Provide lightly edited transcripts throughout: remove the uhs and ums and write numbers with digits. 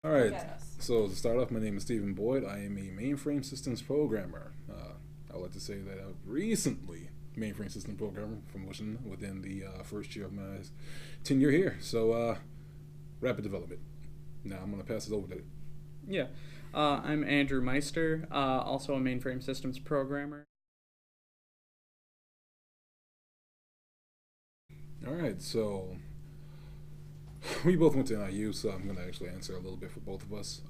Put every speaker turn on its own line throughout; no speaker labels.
All
Look
right.
at us.
So to start off, my name is Stephen Boyd. I am a mainframe systems programmer. I would like to say that I've recently mainframe system programmer promotion within the first year of my tenure here. So rapid development. Now I'm going to pass it over to.
Yeah, I'm Andrew Meister, also a mainframe systems programmer.
All right. So we both went to NIU, so I'm going to actually answer a little bit for both of us.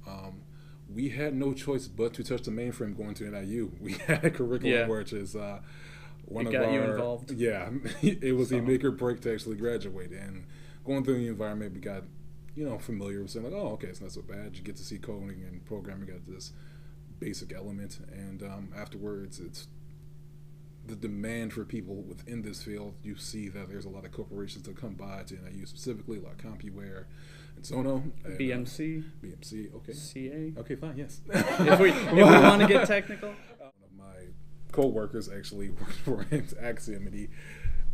We had no choice but to touch the mainframe going to NIU. We had a curriculum
Yeah.
which is one
It
of
got
our
you involved.
yeah, it was a
So.
make or break to actually graduate. And going through the environment, we got familiar with saying like, oh, okay, it's not so bad. You get to see coding and programming at this basic element, and afterwards, it's the demand for people within this field. You see that there's a lot of corporations that come by to NIU specifically, like CompuWare, Ensono, and,
BMC,
BMC. Okay,
CA.
okay, fine, yes.
If we want to get technical.
One of my co-workers actually worked for Axiom, and he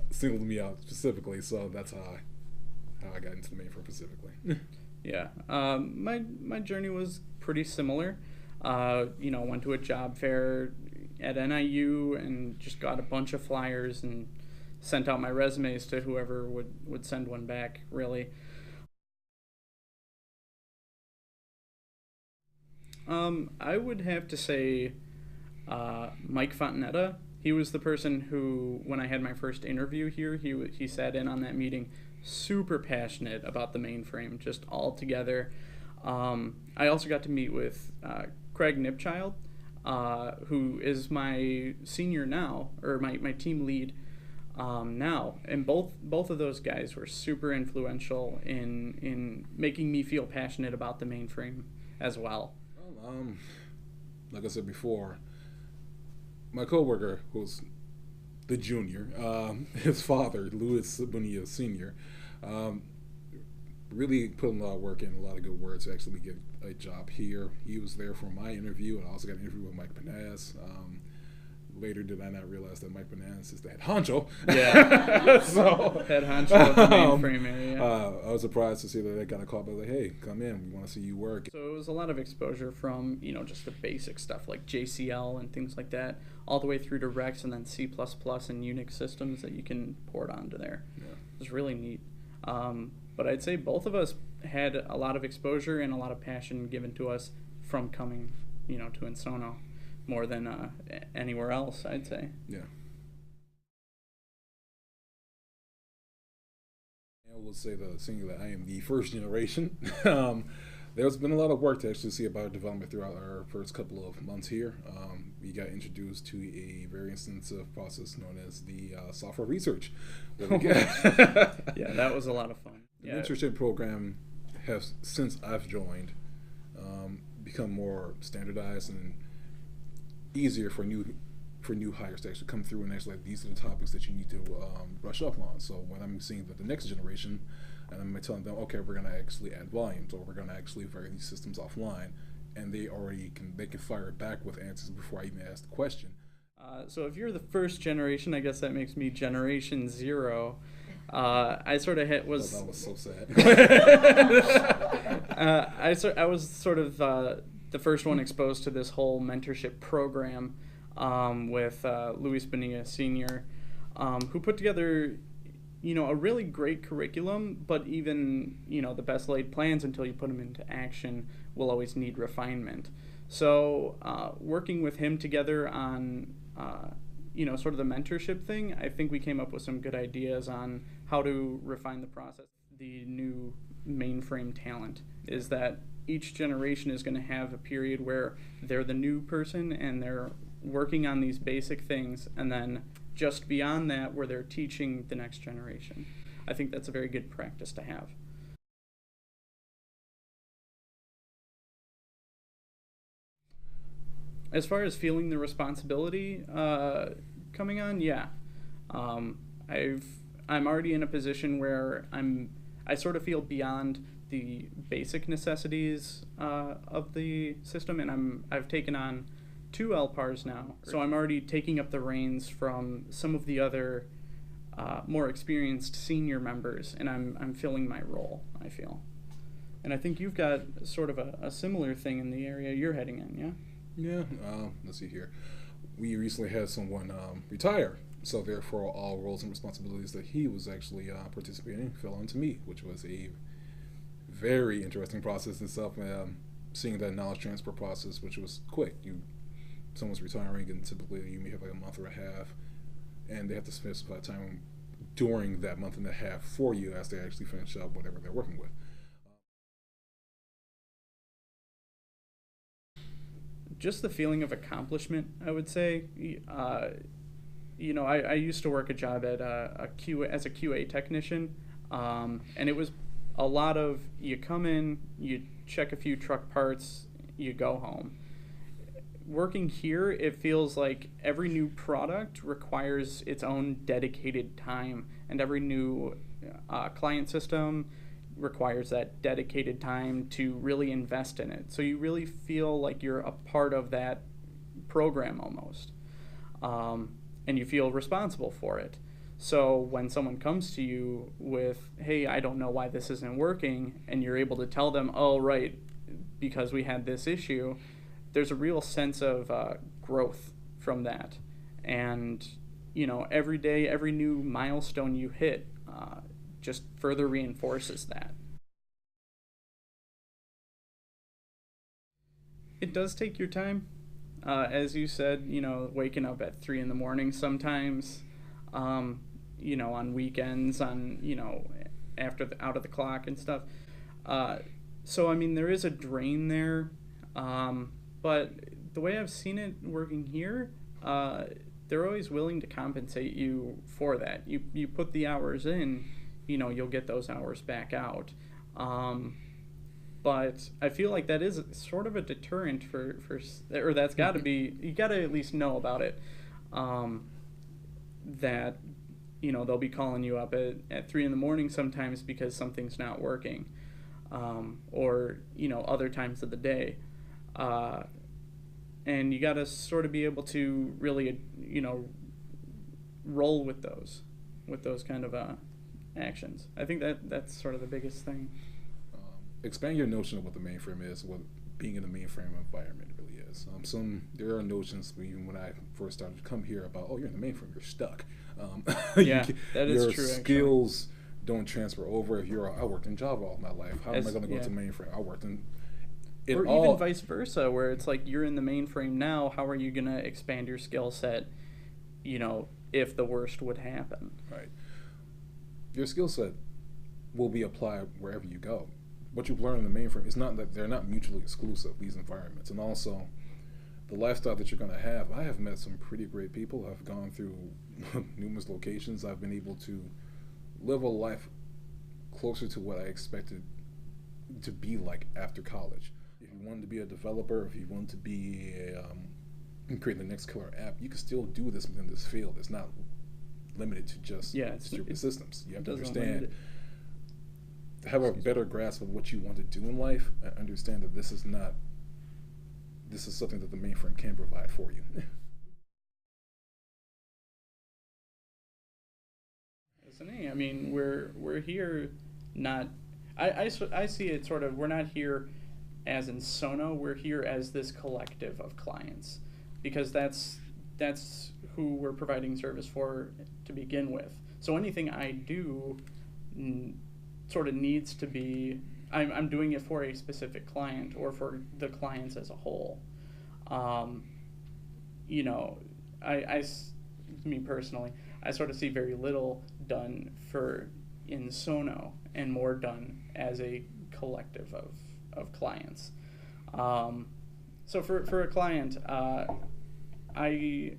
singled me out specifically, so that's how I got into the mainframe specifically.
Yeah, my journey was pretty similar. Went to a job fair at NIU and just got a bunch of flyers and sent out my resumes to whoever would send one back, really. I would have to say Mike Fontanetta. He was the person who, when I had my first interview here, he sat in on that meeting, super passionate about the mainframe, just all together. I also got to meet with Craig Nipchild, who is my senior now, or my team lead now, and both of those guys were super influential in making me feel passionate about the mainframe as well.
Well, like I said before, my coworker, who's the junior, his father, Louis Bonilla Sr., really put in a lot of work and a lot of good work to actually get a job here. He was there for my interview, and I also got an interview with Mike Panaz. Later did I not realize that Mike Panaz is the head honcho.
Yeah.
So
Head honcho of the mainframe area.
I was surprised to see that they got a call back like, hey, come in, we want to see you work.
So it was a lot of exposure from, just the basic stuff like JCL and things like that, all the way through to Rex and then C++ and Unix systems that you can port onto there.
Yeah.
It was really neat. But I'd say both of us had a lot of exposure and a lot of passion given to us from coming, to Ensono more than anywhere else, I'd say.
Yeah. I will say the singular. I am the first generation. There's been a lot of work to actually see about development throughout our first couple of months here. We got introduced to a very extensive process known as the software research.
Yeah, that was a lot of fun.
The mentorship program has, since I've joined, become more standardized and easier for new hires to actually come through and actually like, these are the topics that you need to brush up on. So when I'm seeing that the next generation, and I'm telling them, okay, we're going to actually add volumes, or we're going to actually fire these systems offline, and they can fire it back with answers before I even ask the question.
So if you're the first generation, I guess that makes me generation 0. I sort of was.
Oh, that was so sad.
I was sort of the first one exposed to this whole mentorship program with Luis Bonilla Sr., who put together, a really great curriculum, but even, the best laid plans until you put them into action will always need refinement. So working with him together on, sort of the mentorship thing, I think we came up with some good ideas on how to refine the process. The new mainframe talent is that each generation is going to have a period where they're the new person and they're working on these basic things, and then just beyond that where they're teaching the next generation. I think that's a very good practice to have. As far as feeling the responsibility coming on, yeah. I'm already in a position where I sort of feel beyond the basic necessities of the system, and I've taken on 2 LPARs now, so I'm already taking up the reins from some of the other more experienced senior members, and I'm filling my role, I feel. And I think you've got sort of a similar thing in the area you're heading in, yeah?
Yeah, let's see here. We recently had someone retire, so therefore all roles and responsibilities that he was actually participating fell onto me, which was a very interesting process itself. Seeing that knowledge transfer process, which was quick. Someone's retiring, and typically you may have like a month or a half, and they have to specify time during that month and a half for you as they actually finish up whatever they're working with.
Just the feeling of accomplishment, I would say. I used to work a job at as a QA technician, and it was a lot of you come in, you check a few truck parts, you go home. Working here, it feels like every new product requires its own dedicated time, and every new client system requires that dedicated time to really invest in it. So you really feel like you're a part of that program almost, and you feel responsible for it. So when someone comes to you with, hey, I don't know why this isn't working, and you're able to tell them, oh, right, because we had this issue, there's a real sense of growth from that. And, every day, every new milestone you hit just further reinforces that. It does take your time. As you said, waking up at 3 in the morning sometimes, on weekends, after out of the clock and stuff. So, there is a drain there. But the way I've seen it working here, they're always willing to compensate you for that. You put the hours in, you'll get those hours back out. But I feel like that is sort of a deterrent or that's got to be, you got to at least know about it. That, they'll be calling you up at 3 in the morning sometimes because something's not working. Or, other times of the day. And you got to sort of be able to really, roll with those kind of actions. I think that's sort of the biggest thing.
Expand your notion of what the mainframe is, what being in the mainframe environment really is. There are notions, even when I first started to come here, about, oh, you're in the mainframe, you're stuck.
Yeah, that is
your
true.
Your skills don't transfer over. I worked in Java all my life. How am I going to go to mainframe? I worked in
or even vice versa, where it's like you're in the mainframe now. How are you going to expand your skill set? If the worst would happen.
Right. Your skill set will be applied wherever you go. What you've learned in the mainframe is not that they're not mutually exclusive, these environments. And also, the lifestyle that you're going to have. I have met some pretty great people. I've gone through numerous locations. I've been able to live a life closer to what I expected to be like after college. If you wanted to be a developer, if you wanted to be create the next killer app, you can still do this within this field. It's not limited to just distributed systems. You have to understand, have a better grasp of what you want to do in life, and understand that this is something that the mainframe can provide for you.
I mean, we're here not. I see it sort of. We're not here as Ensono. We're here as this collective of clients, because that's who we're providing service for to begin with. So anything I do sort of needs to be. I'm doing it for a specific client or for the clients as a whole. Me personally, I sort of see very little done for Ensono and more done as a collective of clients. So for a client, I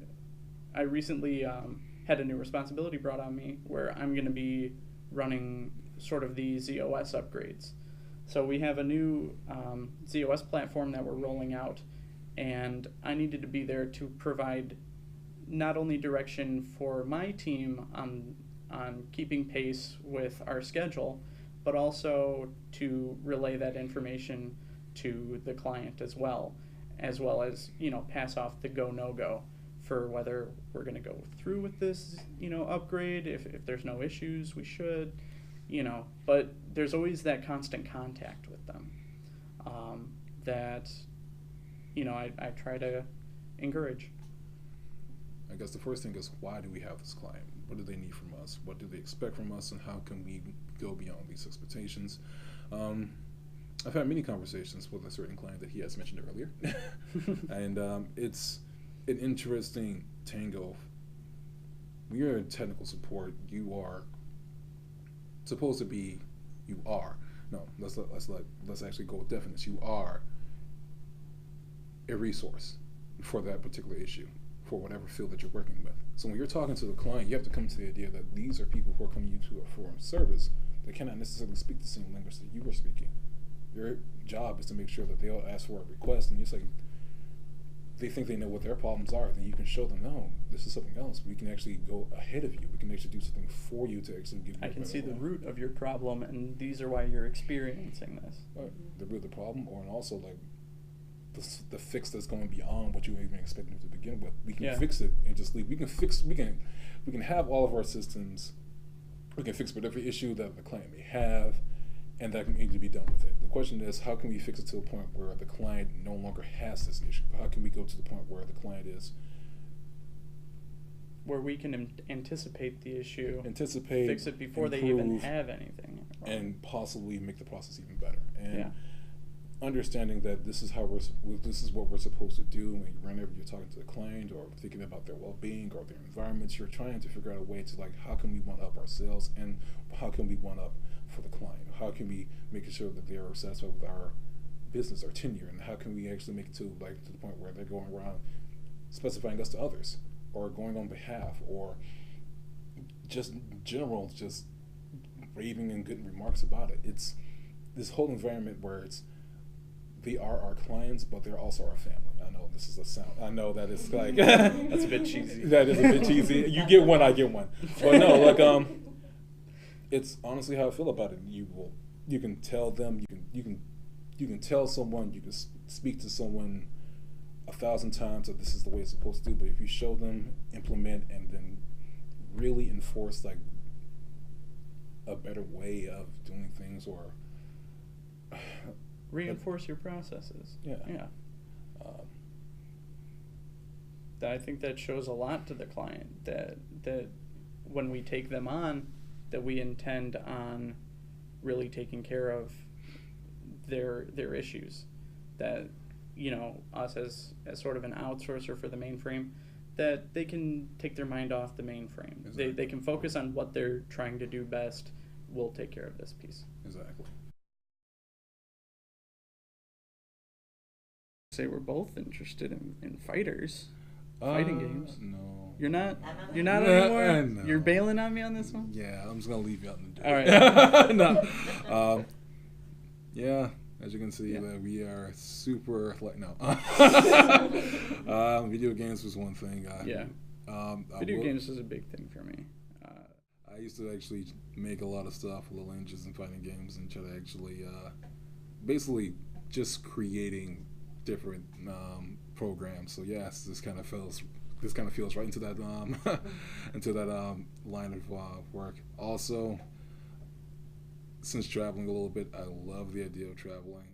recently had a new responsibility brought on me where I'm going to be running sort of the ZOS upgrades. So we have a new ZOS platform that we're rolling out, and I needed to be there to provide not only direction for my team on keeping pace with our schedule, but also to relay that information to the client as well as pass off the go no go for whether we're going to go through with this upgrade. If there's no issues, we should. but there's always that constant contact with them that, I try to encourage.
I guess the first thing is, why do we have this client? What do they need from us? What do they expect from us? And how can we go beyond these expectations? I've had many conversations with a certain client that he has mentioned earlier. And it's an interesting tango. When you're in technical support, you are supposed to be, let's actually go with definition. You are a resource for that particular issue, for whatever field that you're working with. So when you're talking to the client, you have to come to the idea that these are people who are coming to you for a service that cannot necessarily speak the same language that you are speaking. Your job is to make sure that they'll ask for a request, and it's like, they think they know what their problems are, then you can show them, no, this is something else. We can actually go ahead of you. We can actually do something for you to actually give you
I can see the root of your problem, and these are why you're experiencing this.
Right. The root of the problem, or and also like the fix that's going beyond what you were even expecting to begin with. We can fix it and just leave. We can have all of our systems. We can fix whatever issue that the client may have, and that can need to be done with it. The question is, how can we fix it to a point where the client no longer has this issue? How can we go to the point where the client is,
where we can anticipate the issue,
fix
it before they even have anything,
and possibly make the process even better. And understanding that this is what we're supposed to do. Whenever you're talking to the client or thinking about their well-being or their environments, you're trying to figure out a way to, like, how can we one up ourselves, and how can we one up for the client? How can we make sure that they are satisfied with our business, our tenure, and how can we actually make it to the point where they're going around specifying us to others, or going on behalf, or just raving and good remarks about it. It's this whole environment where they are our clients, but they're also our family. I know this is a sound. I know that it's like
that's a bit cheesy.
That is a bit cheesy. You get one, I get one. But no, like it's honestly how I feel about it. You can tell them. You can tell someone. You can speak to someone 1,000 times that this is the way it's supposed to do. But if you show them, implement, and then really enforce like a better way of doing things, or
reinforce your processes. Yeah. I think that shows a lot to the client, that when we take them on, that we intend on really taking care of their issues. That, us as sort of an outsourcer for the mainframe, that they can take their mind off the mainframe. Exactly. They can focus on what they're trying to do best. We'll take care of this piece.
Exactly.
Say we're both interested in fighting games.
No.
You're not anymore?
No.
You're bailing on me on this one?
Yeah, I'm just going to leave you out in the
dirt. All right.
No. Yeah, as you can see, that we are super, video games was one thing.
Video games is a big thing for me.
I used to actually make a lot of stuff, little engines and fighting games, and try to actually, basically just creating different programs. So yes, this kind of feels right into that line of work. Also, since traveling a little bit, I love the idea of traveling.